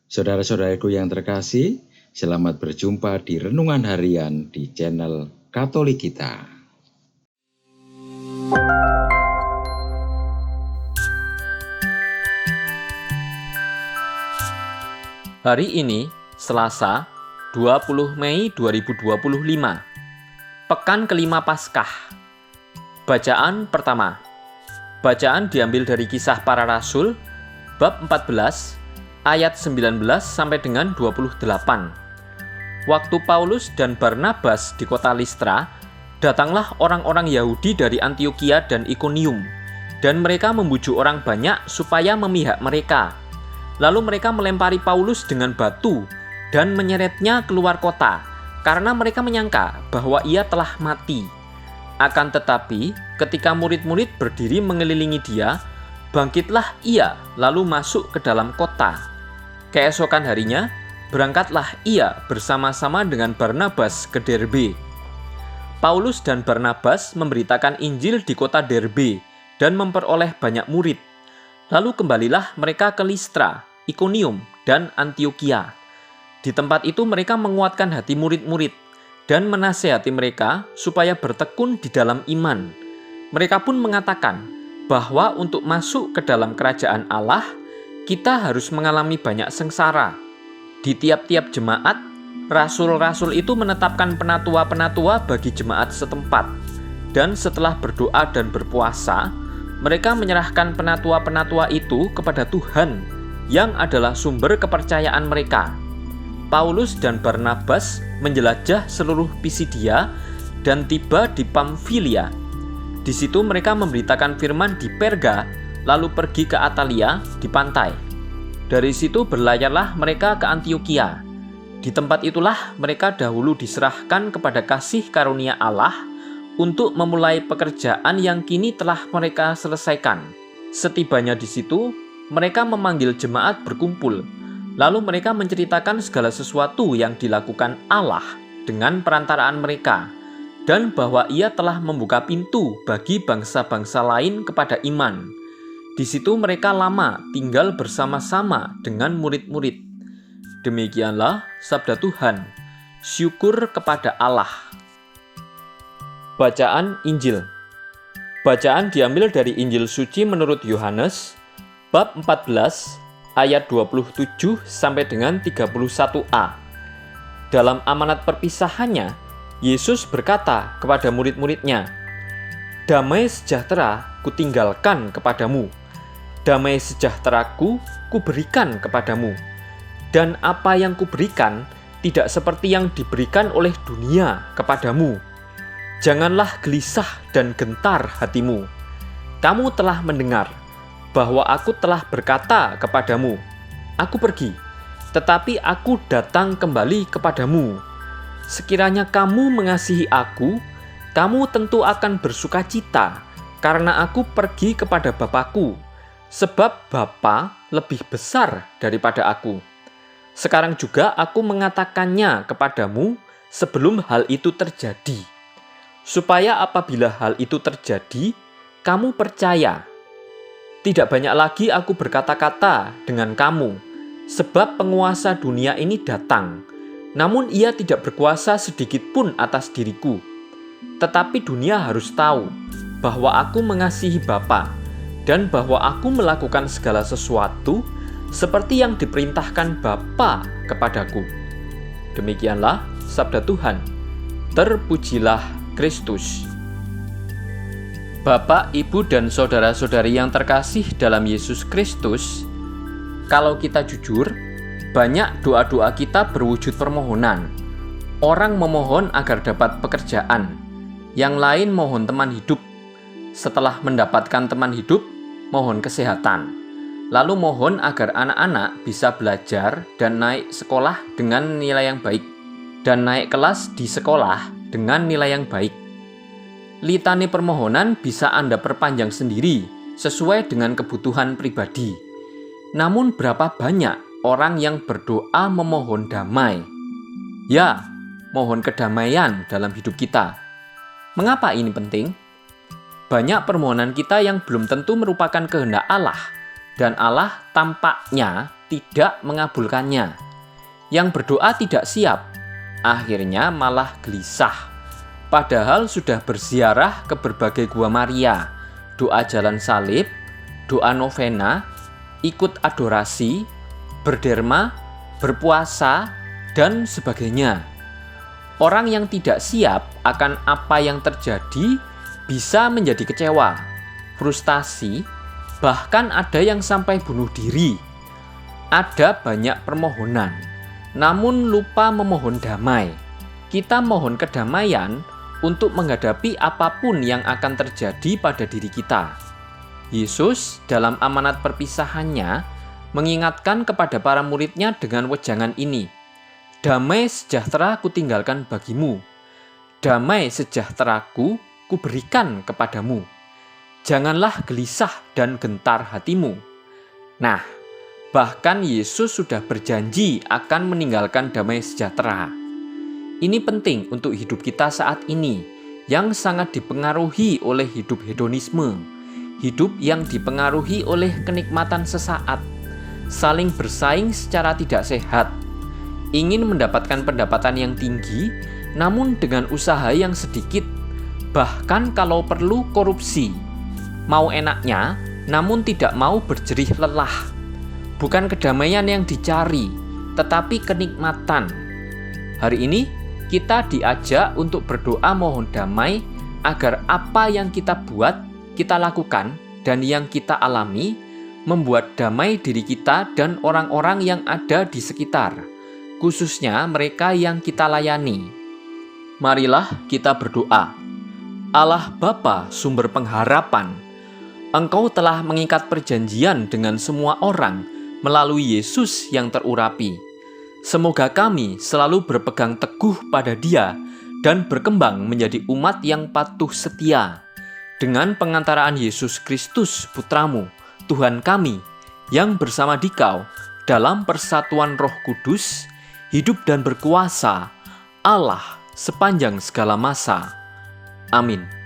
Saudara-saudaraku yang terkasih, selamat berjumpa di Renungan Harian di channel Katolik kita. Hari ini, Selasa, 20 Mei 2025, Pekan kelima Paskah. Bacaan pertama. Bacaan diambil dari Kisah Para Rasul, bab 14, ayat 19 sampai dengan 28. Waktu Paulus dan Barnabas di kota Listra, datanglah orang-orang Yahudi dari Antiokhia dan Ikonium, dan mereka membujuk orang banyak supaya memihak mereka. Lalu mereka melempari Paulus dengan batu dan menyeretnya keluar kota, karena mereka menyangka bahwa ia telah mati. Akan tetapi, ketika murid-murid berdiri mengelilingi dia, bangkitlah ia lalu masuk ke dalam kota. Keesokan harinya, berangkatlah ia bersama-sama dengan Barnabas ke Derbe. Paulus dan Barnabas memberitakan Injil di kota Derbe dan memperoleh banyak murid. Lalu kembalilah mereka ke Listra, Ikonium, dan Antiokhia. Di tempat itu mereka menguatkan hati murid-murid dan menasihati mereka supaya bertekun di dalam iman. Mereka pun mengatakan bahwa untuk masuk ke dalam kerajaan Allah, kita harus mengalami banyak sengsara. Di tiap-tiap jemaat, rasul-rasul itu menetapkan penatua-penatua bagi jemaat setempat. Dan setelah berdoa dan berpuasa, mereka menyerahkan penatua-penatua itu kepada Tuhan, yang adalah sumber kepercayaan mereka. Paulus dan Barnabas menjelajah seluruh Pisidia dan tiba di Pamfilia. Di situ mereka memberitakan firman di Perga, lalu pergi ke Atalia di pantai. Dari situ berlayarlah mereka ke Antiokhia. Di tempat itulah mereka dahulu diserahkan kepada kasih karunia Allah untuk memulai pekerjaan yang kini telah mereka selesaikan. Setibanya di situ, mereka memanggil jemaat berkumpul. Lalu mereka menceritakan segala sesuatu yang dilakukan Allah dengan perantaraan mereka, dan bahwa Ia telah membuka pintu bagi bangsa-bangsa lain kepada iman. Di situ mereka lama tinggal bersama-sama dengan murid-murid. Demikianlah sabda Tuhan. Syukur kepada Allah. Bacaan Injil. Bacaan diambil dari Injil suci menurut Yohanes, bab 14, ayat 27 sampai dengan 31a. Dalam amanat perpisahannya, Yesus berkata kepada murid-muridnya, "Damai sejahtera kutinggalkan kepadamu, damai sejahteraku kuberikan kepadamu. Dan apa yang kuberikan tidak seperti yang diberikan oleh dunia kepadamu. Janganlah gelisah dan gentar hatimu. Kamu telah mendengar bahwa aku telah berkata kepadamu, aku pergi, tetapi aku datang kembali kepadamu. Sekiranya kamu mengasihi aku, kamu tentu akan bersukacita, karena aku pergi kepada Bapa-Ku, sebab Bapa lebih besar daripada aku. Sekarang juga aku mengatakannya kepadamu sebelum hal itu terjadi, supaya apabila hal itu terjadi, kamu percaya. Tidak banyak lagi aku berkata-kata dengan kamu, sebab penguasa dunia ini datang, namun ia tidak berkuasa sedikit pun atas diriku. Tetapi dunia harus tahu bahwa aku mengasihi Bapa, dan bahwa aku melakukan segala sesuatu seperti yang diperintahkan Bapa kepadaku." Demikianlah sabda Tuhan. Terpujilah Kristus. Bapak, Ibu, dan saudara-saudari yang terkasih dalam Yesus Kristus, kalau kita jujur, banyak doa-doa kita berwujud permohonan. Orang memohon agar dapat pekerjaan, yang lain mohon teman hidup. Setelah mendapatkan teman hidup, mohon kesehatan. Lalu mohon agar anak-anak bisa belajar dan naik sekolah dengan nilai yang baik, dan naik kelas di sekolah dengan nilai yang baik. Litani permohonan bisa Anda perpanjang sendiri sesuai dengan kebutuhan pribadi. Namun berapa banyak orang yang berdoa memohon damai? Ya, mohon kedamaian dalam hidup kita. Mengapa ini penting? Banyak permohonan kita yang belum tentu merupakan kehendak Allah, dan Allah tampaknya tidak mengabulkannya. Yang berdoa tidak siap, akhirnya malah gelisah. Padahal sudah berziarah ke berbagai gua Maria, doa jalan salib, doa novena, ikut adorasi, berderma, berpuasa, dan sebagainya. Orang yang tidak siap akan apa yang terjadi bisa menjadi kecewa, frustasi, bahkan ada yang sampai bunuh diri. Ada banyak permohonan, namun lupa memohon damai. Kita mohon kedamaian untuk menghadapi apapun yang akan terjadi pada diri kita. Yesus dalam amanat perpisahannya mengingatkan kepada para muridnya dengan wejangan ini, "Damai sejahtera kutinggalkan bagimu, damai sejahteraku kuberikan kepadamu. Janganlah gelisah dan gentar hatimu." Nah, bahkan Yesus sudah berjanji akan meninggalkan damai sejahtera. Ini penting untuk hidup kita saat ini, yang sangat dipengaruhi oleh hidup hedonisme, hidup yang dipengaruhi oleh kenikmatan sesaat, saling bersaing secara tidak sehat, ingin mendapatkan pendapatan yang tinggi, namun dengan usaha yang sedikit, bahkan kalau perlu korupsi, mau enaknya, namun tidak mau berjerih lelah. Bukan kedamaian yang dicari, tetapi kenikmatan. Hari ini, kita diajak untuk berdoa mohon damai agar apa yang kita buat, kita lakukan, dan yang kita alami membuat damai diri kita dan orang-orang yang ada di sekitar, khususnya mereka yang kita layani. Marilah kita berdoa. Allah Bapa, sumber pengharapan, Engkau telah mengikat perjanjian dengan semua orang melalui Yesus yang terurapi. Semoga kami selalu berpegang teguh pada Dia dan berkembang menjadi umat yang patuh setia dengan pengantaraan Yesus Kristus Putramu, Tuhan kami, yang bersama Dikau dalam persatuan Roh Kudus, hidup dan berkuasa Allah sepanjang segala masa. Amin.